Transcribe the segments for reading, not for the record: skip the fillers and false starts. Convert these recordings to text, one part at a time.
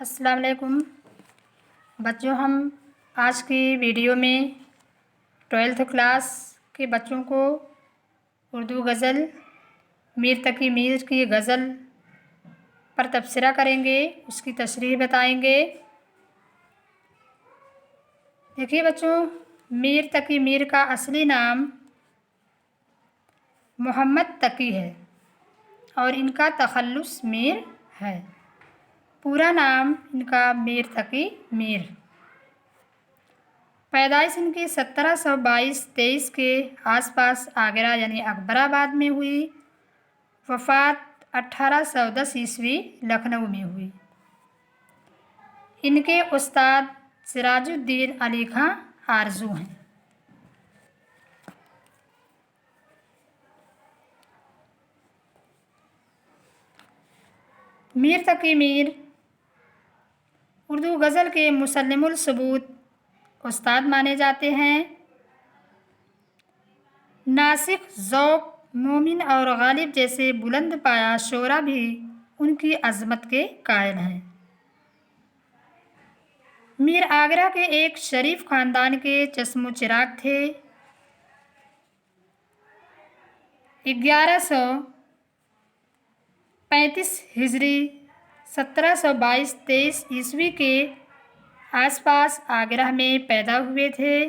अस्सलाम वालेकुम बच्चों। हम आज की वीडियो में 12th क्लास के बच्चों को उर्दू गज़ल मीर तकी मीर की गज़ल पर तबसरा करेंगे, उसकी तशरीह बताएंगे। देखिए बच्चों, मीर तकी मीर का असली नाम मोहम्मद तकी है और इनका तखल्लुस मीर है। पूरा नाम इनका मीर तकी मीर। पैदाइश इनकी 1722-23 के आसपास आगरा यानी अकबराबाद में हुई। वफ़ात 1810 ईस्वी लखनऊ में हुई। इनके उस्ताद सिराजुद्दीन अली खां आरजू हैं। मीर तकी मीर उर्दू गज़ल के मुसल्लिमुल सबूत उस्ताद माने जाते हैं। नासिक, ज़ौक़, मोमिन और गालिब जैसे बुलंद पाया शोरा भी उनकी अज़मत के कायल हैं। मीर आगरा के एक शरीफ ख़ानदान के चश्मो चिराग थे। 1135 हिजरी 1722-23 ईस्वी के आसपास आगरा में पैदा हुए थे।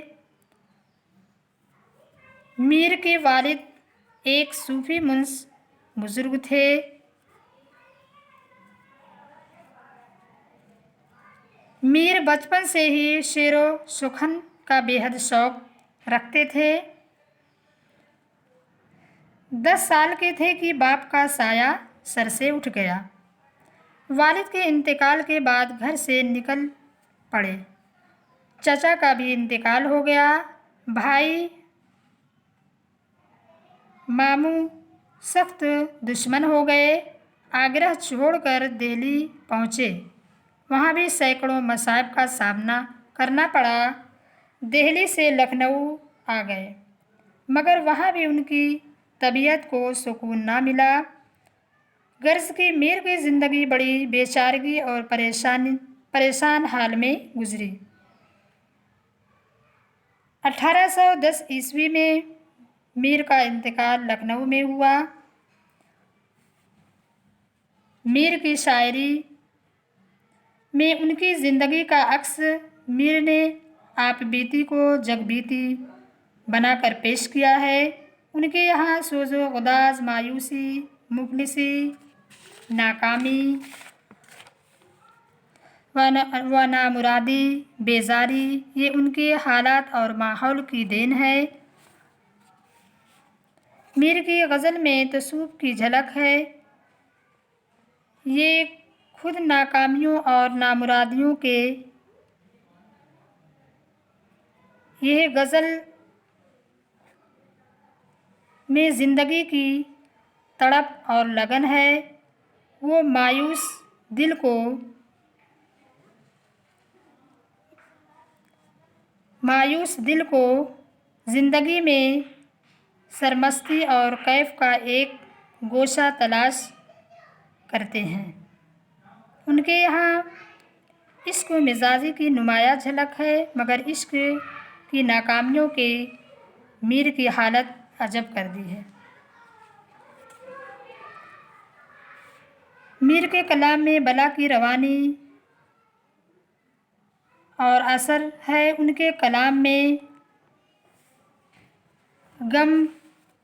मीर के वालिद एक सूफ़ी मुंस बुज़ुर्ग थे। मीर बचपन से ही शेर व सुखन का बेहद शौक़ रखते थे। 10 साल के थे कि बाप का साया सर से उठ गया। वालिद के इंतकाल के बाद घर से निकल पड़े। चचा का भी इंतकाल हो गया। भाई मामू सख्त दुश्मन हो गए। आगरा छोड़कर दिल्ली पहुँचे। वहाँ भी सैकड़ों मसाइब का सामना करना पड़ा। दिल्ली से लखनऊ आ गए, मगर वहाँ भी उनकी तबीयत को सुकून ना मिला। गर्ज की मीर की ज़िंदगी बड़ी बेचारगी और परेशान हाल में गुजरी। 1810 ईस्वी में मीर का इंतकाल लखनऊ में हुआ। मीर की शायरी में उनकी ज़िंदगी का अक्स मीर ने आप बीती को जग बीती बनाकर पेश किया है। उनके यहाँ सोज़ो गुदाज, मायूसी, मुफलिसी, नाकामी व नामुरादी, बेजारी, ये उनके हालात और माहौल की देन है। मीर की गज़ल में तसूफ़ की झलक है। ये खुद नाकामियों और नामुरादियों के यह गज़ल में ज़िंदगी की तड़प और लगन है। वो मायूस दिल को ज़िंदगी में सरमस्ती और कैफ का एक गोशा तलाश करते हैं। उनके यहाँ इश्क मिजाजी की नुमाया झलक है, मगर इश्क की नाकामियों के मीर की हालत अजब कर दी है। मीर के कलाम में बला की रवानी और असर है। उनके कलाम में गम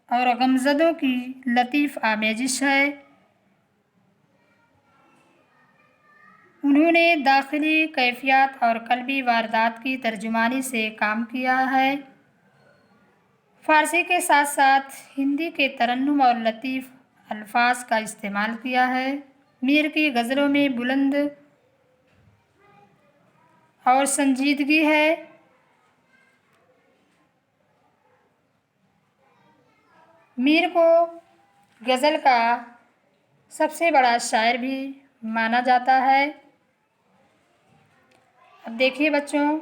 और गमज़दों की लतीफ़ आमेजिश है। उन्होंने दाखिली कैफियत और कल्बी वारदात की तर्जुमानी से काम किया है। फ़ारसी के साथ साथ हिंदी के तरन्नुम और लतीफ़ अल्फाज का इस्तेमाल किया है। मीर की गज़लों में बुलंद और संजीदगी है। मीर को गज़ल का सबसे बड़ा शायर भी माना जाता है। अब देखिए बच्चों,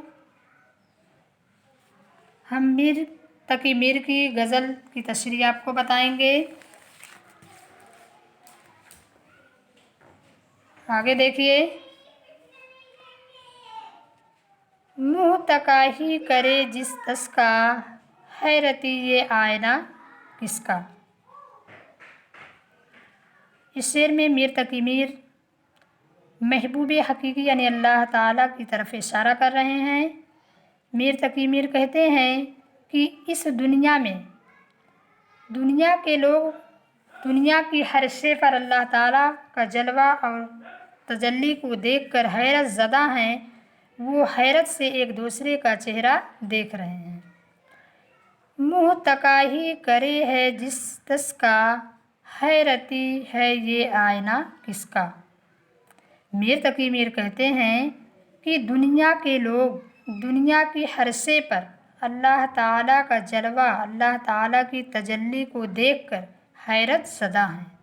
हम मीर तकी मीर की गज़ल की तशरीह आपको बताएंगे। आगे देखिए, मुँह तकाही करे जिस तस का, हैरती ये आईना किसका। इस शेर में मीर तकी मीर महबूब हकीकी यानी अल्लाह ताला की तरफ इशारा कर रहे हैं। मीर तकी मीर कहते हैं कि इस दुनिया में दुनिया के लोग दुनिया की हर शे पर अल्लाह ताला का जलवा और तजल्ली को देखकर हैरत ज़दा हैं। वो हैरत से एक दूसरे का चेहरा देख रहे हैं। मुँह तकाही करे है जिस तस का, हैरती है ये आईना किसका। मीर तकी मीर कहते हैं कि दुनिया के लोग दुनिया की हर शे पर अल्लाह ताला का जलवा, अल्लाह ताला की तजल्ली को देखकर हैरत ज़दा हैं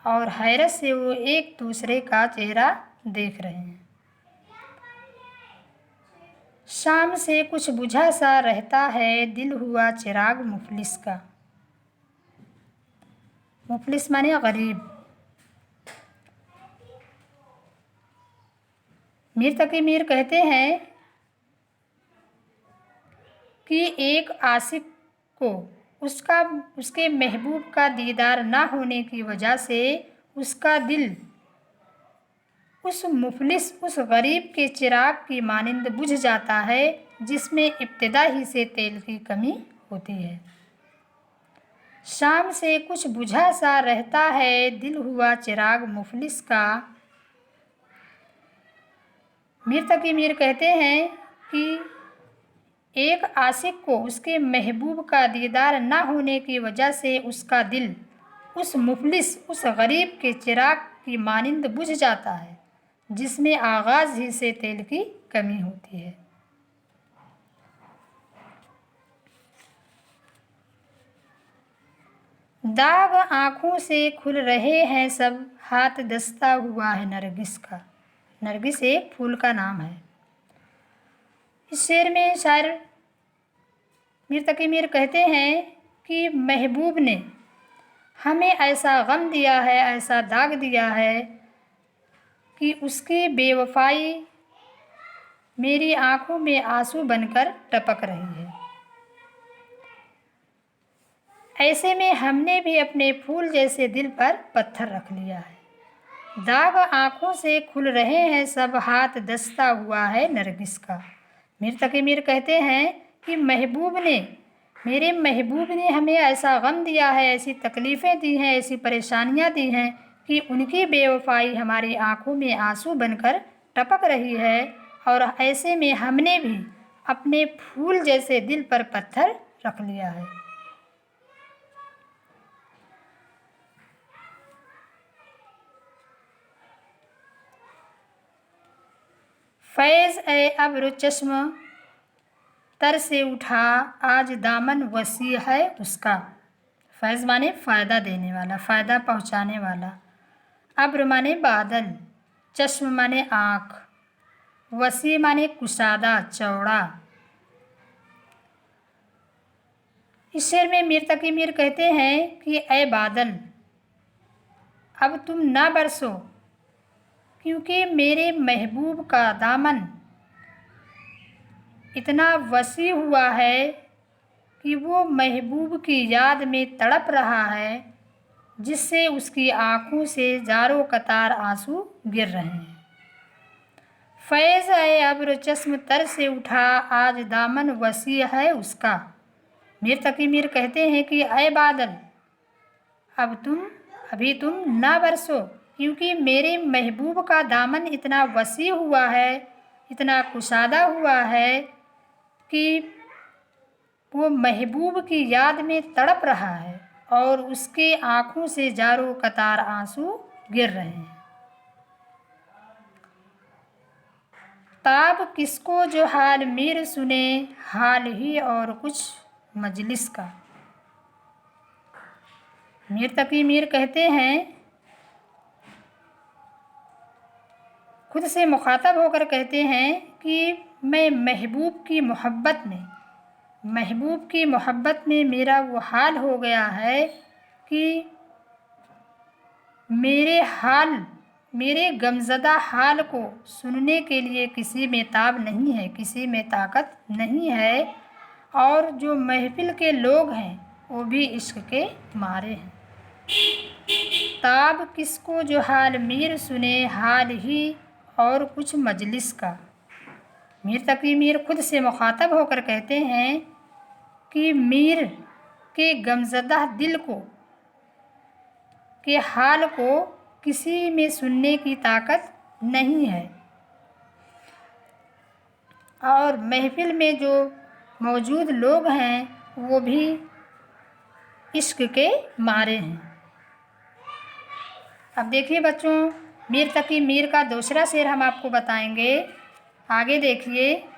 और हैरत से वो एक दूसरे का चेहरा देख रहे हैं। शाम से कुछ बुझा सा रहता है, दिल हुआ चिराग मुफलिस का। मुफलिस माने गरीब। मीर तकी मीर कहते हैं कि एक आशिक को उसके महबूब का दीदार ना होने की वजह से उसका दिल उस मुफलिस, उस गरीब के चिराग की मानिंद बुझ जाता है जिसमें इब्तिदा ही से तेल की कमी होती है। शाम से कुछ बुझा सा रहता है, दिल हुआ चिराग मुफलिस का। मीर तकी मीर कहते हैं कि एक आशिक को उसके महबूब का दीदार ना होने की वजह से उसका दिल उस मुफलिस, उस गरीब के चिराग की मानिंद बुझ जाता है जिसमें आगाज़ ही से तेल की कमी होती है। दाग आँखों से खुल रहे हैं सब, हाथ दस्ता हुआ है नरगिस का। नरगिस एक फूल का नाम है। इस शेर में शायर मीर तकी मीर कहते हैं कि महबूब ने हमें ऐसा गम दिया है, ऐसा दाग दिया है कि उसकी बेवफाई मेरी आँखों में आंसू बनकर टपक रही है। ऐसे में हमने भी अपने फूल जैसे दिल पर पत्थर रख लिया है। दाग आँखों से खुल रहे हैं सब, हाथ दस्ता हुआ है नरगिस का। मीर तकी मीर कहते हैं कि मेरे महबूब ने हमें ऐसा गम दिया है, ऐसी तकलीफ़ें दी हैं, ऐसी परेशानियां दी हैं कि उनकी बेवफाई हमारी आँखों में आंसू बनकर टपक रही है और ऐसे में हमने भी अपने फूल जैसे दिल पर पत्थर रख लिया है। फैज़ ए अब्र चश्म तर से उठा, आज दामन वसी है उसका। फैज़ माने फ़ायदा देने वाला, फ़ायदा पहुँचाने वाला। अब्र माने बादल, चश्म माने आँख, वसी माने कुशादा, चौड़ा। इस शेर में मीर तकी मीर कहते हैं कि ऐ बादल, अब तुम ना बरसो, क्योंकि मेरे महबूब का दामन इतना वसी हुआ है कि वो महबूब की याद में तड़प रहा है, जिससे उसकी आँखों से जारो कतार आंसू गिर रहे हैं। फैज़ है अब्र चश्म तर से उठा, आज दामन वसी है उसका। मीर तकी मीर कहते हैं कि ऐ बादल, अभी तुम ना बरसो, क्योंकि मेरे महबूब का दामन इतना वसी हुआ है, इतना कुशादा हुआ है कि वो महबूब की याद में तड़प रहा है और उसके आँखों से जारो कतार आंसू गिर रहे हैं। ताब किसको जो हाल मीर सुने, हाल ही और कुछ मजलिस का। मीर तकी मीर कहते हैं, खुद से मुखातब होकर कहते हैं कि मैं महबूब की मोहब्बत में मेरा वो हाल हो गया है कि मेरे हाल मेरे गमज़दा हाल को सुनने के लिए किसी में ताब नहीं है, किसी में ताकत नहीं है, और जो महफिल के लोग हैं वो भी इश्क के मारे हैं। ताब किसको जो हाल मीर सुने, हाल ही और कुछ मजलिस का। मीर तकी मीर खुद से मुखातब होकर कहते हैं कि मीर के गमज़दा दिल को के हाल को किसी में सुनने की ताकत नहीं है, और महफिल में जो मौजूद लोग हैं वो भी इश्क के मारे हैं। अब देखिए बच्चों, मीर तकी मीर का दूसरा शेर हम आपको बताएंगे। आगे देखिए।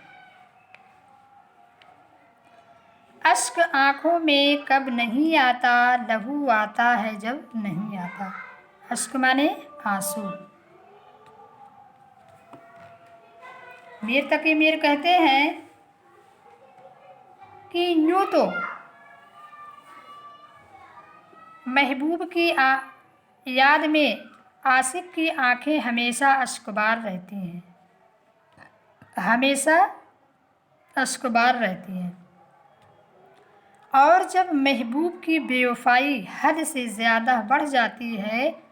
अश्क आँखों में कब नहीं आता, लहू आता है जब नहीं आता। अश्क माने आंसू। मीर तकी मीर कहते हैं कि यूँ तो महबूब की याद में आशिक की आंखें हमेशा अश्कबार रहती हैं, हमेशा अश्कबार रहती हैं, और जब महबूब की बेवफाई हद से ज़्यादा बढ़ जाती है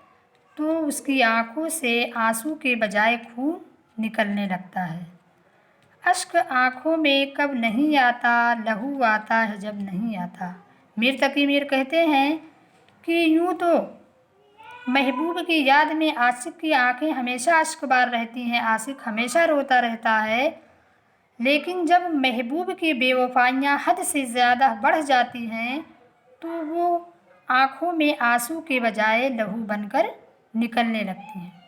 तो उसकी आंखों से आंसू के बजाय खून निकलने लगता है। अश्क आँखों में कब नहीं आता, लहू आता है जब नहीं आता। मीर तकी मीर कहते हैं कि यूँ तो महबूब की याद में आशिक की आंखें हमेशा अश्कबार रहती हैं, आशिक हमेशा रोता रहता है, लेकिन जब महबूब की बेवफाइयाँ हद से ज़्यादा बढ़ जाती हैं तो वो आँखों में आंसू के बजाय लहू बनकर निकलने लगती हैं।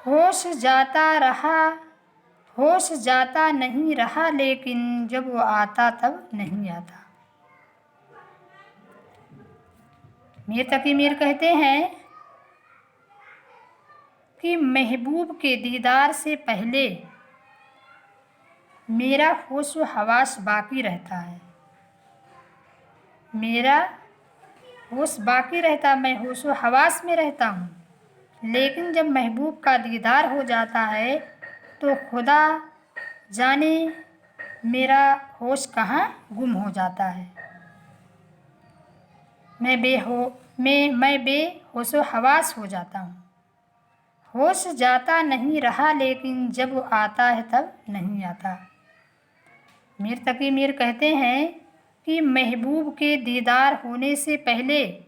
होश जाता रहा, होश जाता नहीं रहा, लेकिन जब वो आता तब नहीं आता। मीर तकी मीर कहते हैं कि महबूब के दीदार से पहले मेरा होश व हवास बाकी रहता है, मेरा होश बाकी रहता, मैं होश व हवास में रहता हूँ, लेकिन जब महबूब का दीदार हो जाता है तो खुदा जाने मेरा होश कहाँ गुम हो जाता है। मैं बेहोश व हवास हो जाता हूँ। होश जाता नहीं रहा, लेकिन जब वो आता है तब नहीं आता। मीर तकी मीर कहते हैं कि महबूब के दीदार होने से पहले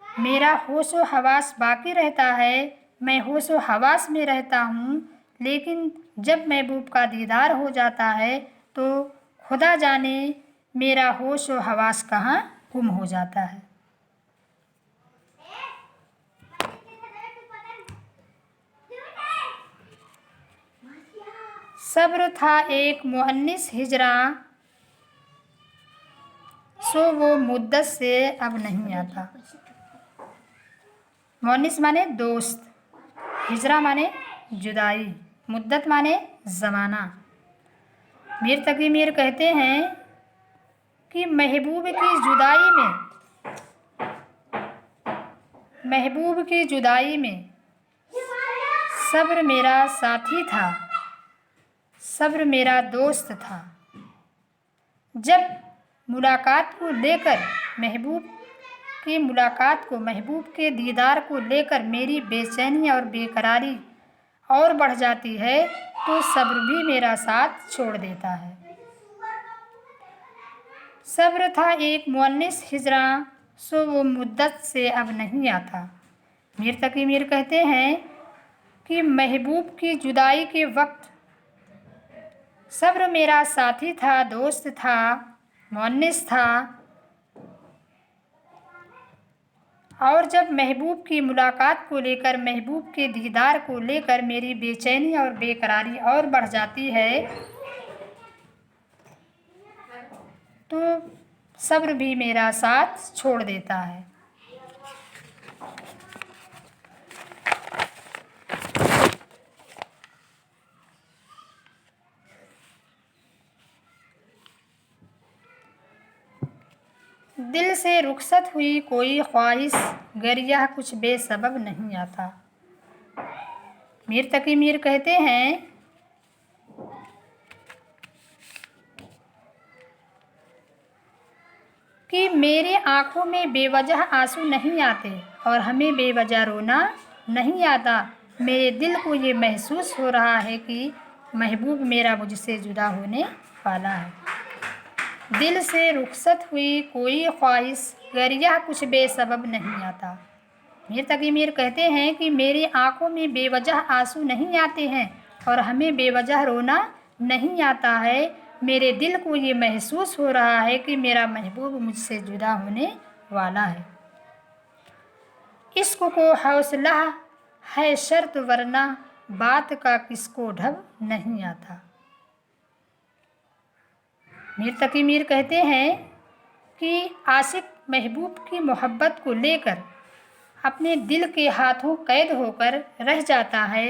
मेरा होश व हवास बाकी रहता है, मैं होश व हवास में रहता हूँ, लेकिन जब महबूब का दीदार हो जाता है तो खुदा जाने मेरा होश व हवास कहाँ गुम हो जाता है। सब्र था एक मुअन्निस हिजरा, सो वो मुद्दत से अब नहीं आता। मुअन्निस माने दोस्त, हिजरा माने जुदाई, मुद्दत माने ज़माना। मीर तकी मीर कहते हैं कि महबूब की जुदाई में सब्र मेरा साथी था, सब्र मेरा दोस्त था। जब मुलाकात को लेकर महबूब के दीदार को लेकर मेरी बेचैनी और बेकरारी और बढ़ जाती है तो सब्र भी मेरा साथ छोड़ देता है। सब्र था एक मुअन्निस हिजरा, सो वो मुद्दत से अब नहीं आता। मीर तकी मीर कहते हैं कि महबूब की जुदाई के वक्त सब्र मेरा साथी था, दोस्त था, मुअन्निस था, और जब महबूब की मुलाकात को लेकर, महबूब के दीदार को लेकर मेरी बेचैनी और बेकरारी और बढ़ जाती है तो सब्र भी मेरा साथ छोड़ देता है। दिल से रुखसत हुई कोई ख्वाहिश गर यह कुछ बेसबब नहीं आता। मीर तकी मीर कहते हैं कि मेरी आँखों में बेवजह आंसू नहीं आते और हमें बेवजह रोना नहीं आता। मेरे दिल को ये महसूस हो रहा है कि महबूब मेरा मुझसे जुदा होने वाला है। दिल से रुखसत हुई कोई ख्वाहिश गर यह कुछ बेसबब नहीं आता। मीर तकी मीर कहते हैं कि मेरी आँखों में बेवजह आंसू नहीं आते हैं और हमें बेवजह रोना नहीं आता है। मेरे दिल को ये महसूस हो रहा है कि मेरा महबूब मुझसे जुदा होने वाला है। इश्क को हौसला है शर्त वरना बात का किसको ढब नहीं आता। मीर तकी मीर कहते हैं कि आशिक महबूब की मोहब्बत को लेकर अपने दिल के हाथों कैद होकर रह जाता है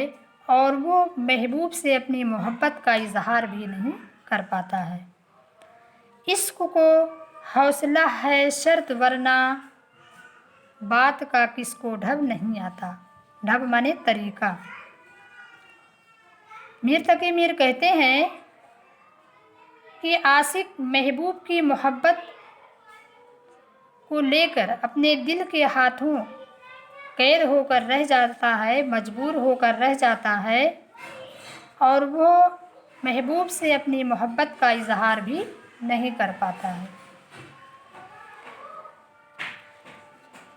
और वो महबूब से अपनी मोहब्बत का इजहार भी नहीं कर पाता है। इश्क को हौसला है शर्त वरना बात का किसको ढब नहीं आता। ढब माने तरीका। मीर तकी मीर कहते हैं कि आशिक महबूब की मोहब्बत को लेकर अपने दिल के हाथों कैद होकर रह जाता है, मजबूर होकर रह जाता है और वो महबूब से अपनी मोहब्बत का इजहार भी नहीं कर पाता है।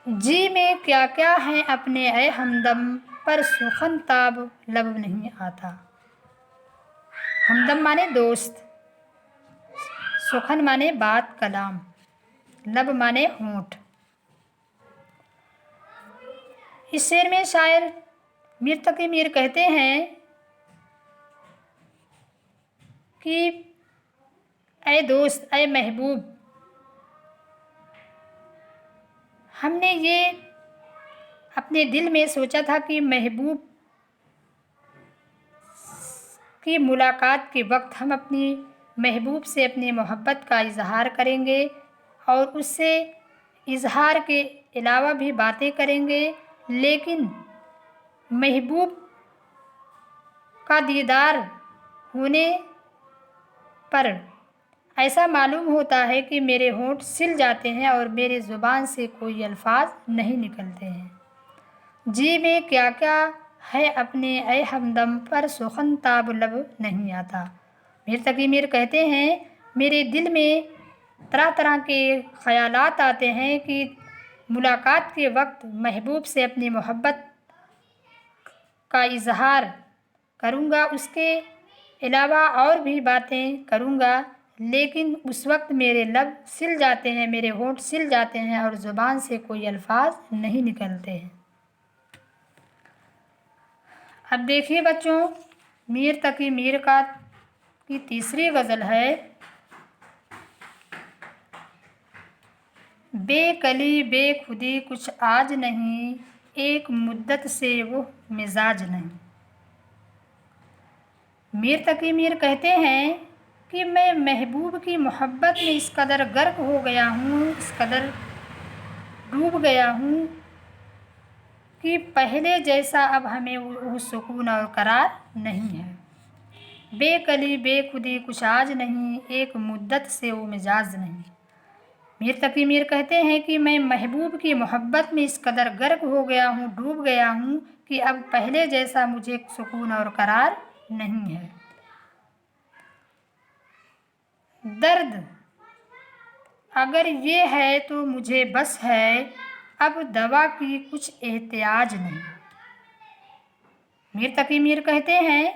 जी में क्या क्या है अपने ऐ हमदम पर सुखन ताब लब नहीं आता। हमदम माने दोस्त, सुखन माने बात कलाम, लब माने होंठ। इस शेर में शायर मीर तकी मीर कहते हैं कि ऐ दोस्त, ऐ महबूब, हमने ये अपने दिल में सोचा था कि महबूब की मुलाकात के वक्त हम अपनी महबूब से अपनी मोहब्बत का इजहार करेंगे और उससे इजहार के अलावा भी बातें करेंगे, लेकिन महबूब का दीदार होने पर ऐसा मालूम होता है कि मेरे होंठ सिल जाते हैं और मेरे ज़ुबान से कोई अल्फाज नहीं निकलते हैं। जी में क्या क्या है अपने ऐ हमदम पर सुखन ताब लब नहीं आता। मीर तकी मीर कहते हैं मेरे दिल में तरह तरह के ख़यालात आते हैं कि मुलाकात के वक्त महबूब से अपनी मोहब्बत का इजहार करूँगा, उसके अलावा और भी बातें करूँगा, लेकिन उस वक्त मेरे लब सिल जाते हैं, मेरे होंठ सिल जाते हैं और ज़ुबान से कोई अल्फाज नहीं निकलते हैं। अब देखिए बच्चों, मीर तकी मीर की तीसरी गज़ल है बेकली बेखुदी कुछ आज नहीं, एक मुद्दत से वो मिजाज नहीं। मीर तकी मीर कहते हैं कि मैं महबूब की मोहब्बत में इस कदर गर्क हो गया हूँ, इस कदर डूब गया हूँ कि पहले जैसा अब हमें वो सुकून और करार नहीं है। बेकली बेखुदी कुछ आज नहीं, एक मुद्दत से वो मिजाज नहीं। मीर तकी मीर कहते हैं कि मैं महबूब की मोहब्बत में इस कदर गर्क हो गया हूँ, डूब गया हूँ कि अब पहले जैसा मुझे सुकून और करार नहीं है। दर्द अगर ये है तो मुझे बस है, अब दवा की कुछ एहतियाज नहीं। मीर तकी मीर कहते हैं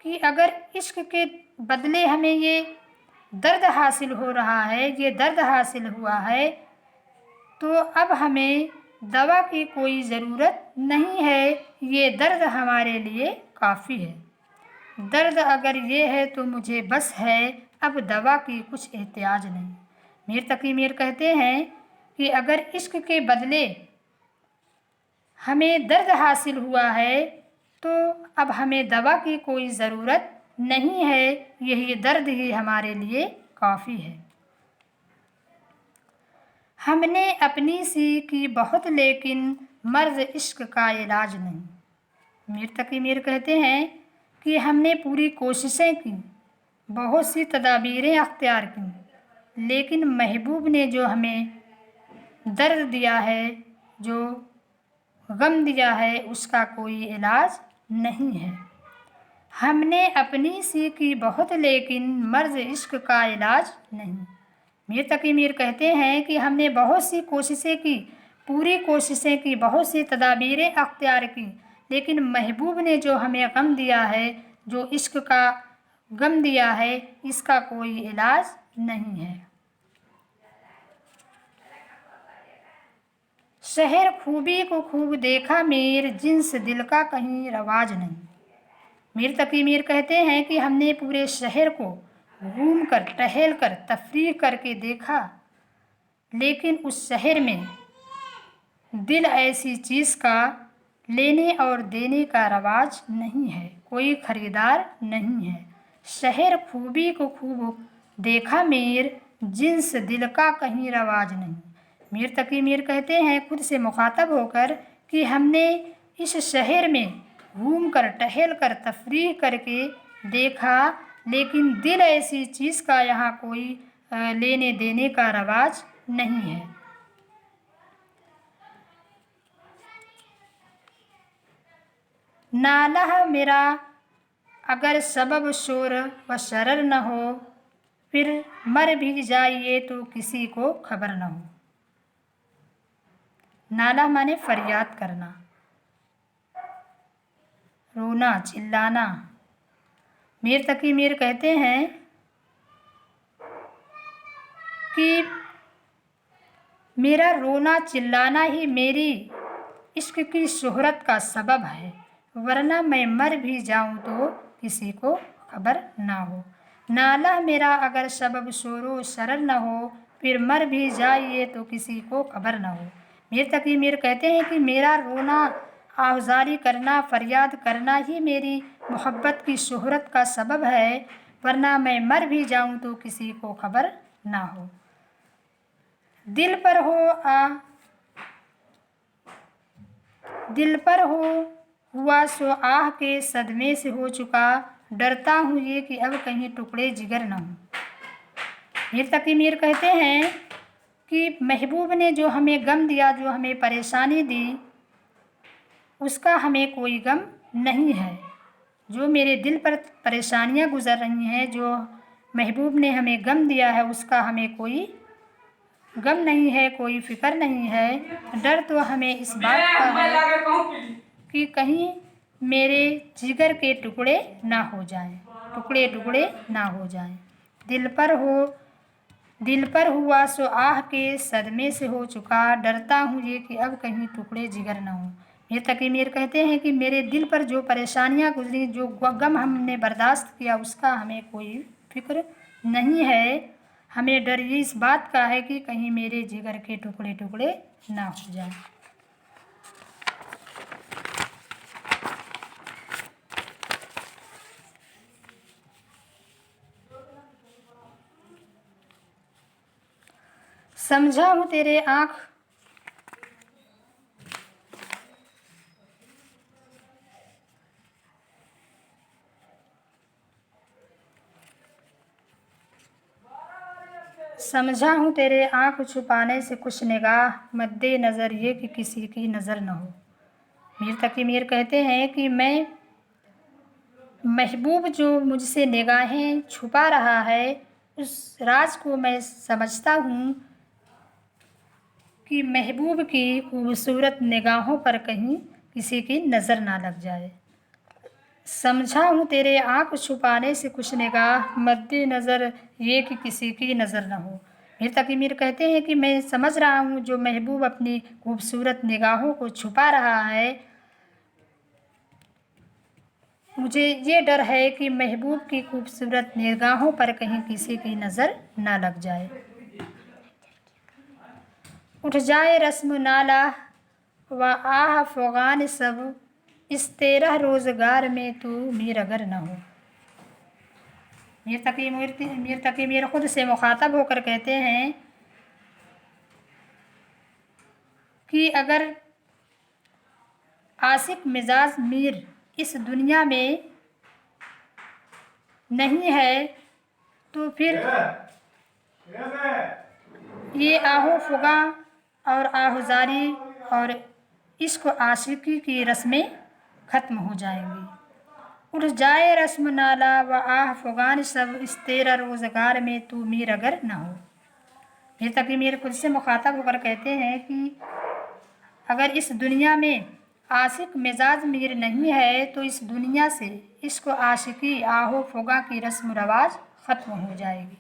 कि अगर इश्क के बदले हमें ये दर्द हासिल हो रहा है, ये दर्द हासिल हुआ है, तो अब हमें दवा की कोई ज़रूरत नहीं है, ये दर्द हमारे लिए काफ़ी है। दर्द अगर ये है तो मुझे बस है, अब दवा की कुछ एहतियाज नहीं। मीर तकी मीर कहते हैं कि अगर इश्क के बदले हमें दर्द हासिल हुआ है तो अब हमें दवा की कोई ज़रूरत नहीं है, यही दर्द ही हमारे लिए काफ़ी है। हमने अपनी सी की बहुत लेकिन मर्ज इश्क का इलाज नहीं। मीर तकी मीर कहते हैं कि हमने पूरी कोशिशें की, बहुत सी तदाबीरें अख्तियार की, लेकिन महबूब ने जो हमें दर्द दिया है, जो गम दिया है, उसका कोई इलाज नहीं है। हमने अपनी सी की बहुत लेकिन मर्ज इश्क का इलाज नहीं। मीर तकी मीर कहते हैं कि हमने बहुत सी कोशिशें की, पूरी कोशिशें की, बहुत सी तदाबीरें अख्तियार की, लेकिन महबूब ने जो हमें गम दिया है, जो इश्क का गम दिया है, इसका कोई इलाज नहीं है। शहर खूबी को खूब देखा मीर, जिन्स दिल का कहीं रवाज नहीं। मीर तकी मीर कहते हैं कि हमने पूरे शहर को घूम कर, टहल कर, तफरीह करके देखा, लेकिन उस शहर में दिल ऐसी चीज़ का लेने और देने का रवाज नहीं है, कोई खरीदार नहीं है। शहर खूबी को खूब देखा मीर, जिन्स दिल का कहीं रवाज नहीं। मीर तकी मीर कहते हैं खुद से मुखातब होकर कि हमने इस शहर में घूम कर, टहल कर, तफरीह करके देखा, लेकिन दिल ऐसी चीज़ का यहाँ कोई लेने देने का रवाज नहीं है। नाला मेरा अगर सबब शोर व शरर न हो, फिर मर भी जाइए तो किसी को खबर न हो। नाला माने फरियाद करना, रोना, चिल्लाना। मीर तकी मीर कहते हैं कि मेरा रोना चिल्लाना ही मेरी इश्क की शोहरत का सबब है, वरना मैं मर भी जाऊं तो किसी को खबर ना हो। नाला मेरा अगर सबब शोरो शरर न हो, फिर मर भी जाइए तो किसी को खबर ना हो। मीर तकी मीर कहते हैं कि मेरा रोना, आहुजारी करना, फरियाद करना ही मेरी मोहब्बत की शोहरत का सबब है, वरना मैं मर भी जाऊं तो किसी को खबर ना हो। दिल पर हुआ सो आह के सदमे से हो चुका, डरता हूँ ये कि अब कहीं टुकड़े जिगर न हो। मीर तकी मीर कहते हैं कि महबूब ने जो हमें गम दिया, जो हमें परेशानी दी, उसका हमें कोई गम नहीं है। जो मेरे दिल पर परेशानियां गुजर रही हैं, जो महबूब ने हमें गम दिया है, उसका हमें कोई गम नहीं है, कोई फिक्र नहीं है। डर तो हमें इस बात का है कि कहीं मेरे जिगर के टुकड़े ना हो जाएं, टुकड़े टुकड़े ना हो जाएं। दिल पर हुआ सो आह के सदमे से हो चुका, डरता हूँ ये कि अब कहीं टुकड़े जिगर ना हो। मीर तकी मीर कहते हैं कि मेरे दिल पर जो परेशानियाँ गुजरी, जो गम हमने बर्दाश्त किया, उसका हमें कोई फिक्र नहीं है। हमें डर ये इस बात का है कि कहीं मेरे जिगर के टुकड़े टुकड़े ना हो जाए। समझा हूँ तेरे आँख समझा हूँ तेरे आँख छुपाने से कुछ निगाह, मद्दे नज़र ये कि किसी की नज़र न हो। मीर तकी मीर कहते हैं कि मैं महबूब जो मुझसे निगाहें छुपा रहा है, उस राज को मैं समझता हूँ कि महबूब की खूबसूरत निगाहों पर कहीं किसी की नज़र ना लग जाए। समझा हूँ तेरे आँख छुपाने से कुछ निगाह, मद्दे नज़र ये कि किसी की नज़र न हो। मीर तकी मीर कहते हैं कि मैं समझ रहा हूँ जो महबूब अपनी खूबसूरत निगाहों को छुपा रहा है, मुझे ये डर है कि महबूब की खूबसूरत निगाहों पर कहीं किसी की नज़र ना लग जाए। उठ जाए रस्म नाला व आह फ़गान सब, इस तेरह रोज़गार में तू मीर अगर न हो। मीर तकी मीर खुद से मुखातब होकर कहते हैं کہ اگر عاشق مزاج میر اس دنیا میں نہیں ہے تو پھر یہ آہو فغاں اور آہوزاری اور عشق و عاشقی کی رسمیں ختم ہو جائیں گی۔ اٹھ جائے رسم نالا و آہ فغان سب، اس تیرا روزگار میں تو میر اگر نہ ہو۔ یہ تقی میر خود سے مخاطب ہو کر کہتے ہیں کہ اگر اس دنیا میں عاشق مزاج میر نہیں ہے تو اس دنیا سے عشق و عاشقی آہ و فغاں کی رسم و رواج ختم ہو جائے گی۔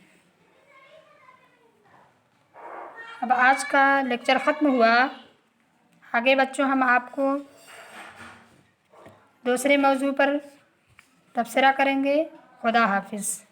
اب آج کا لیکچر ختم ہوا۔ آگے بچوں ہم آپ کو دوسرے موضوع پر تبصرہ کریں گے۔ خدا حافظ۔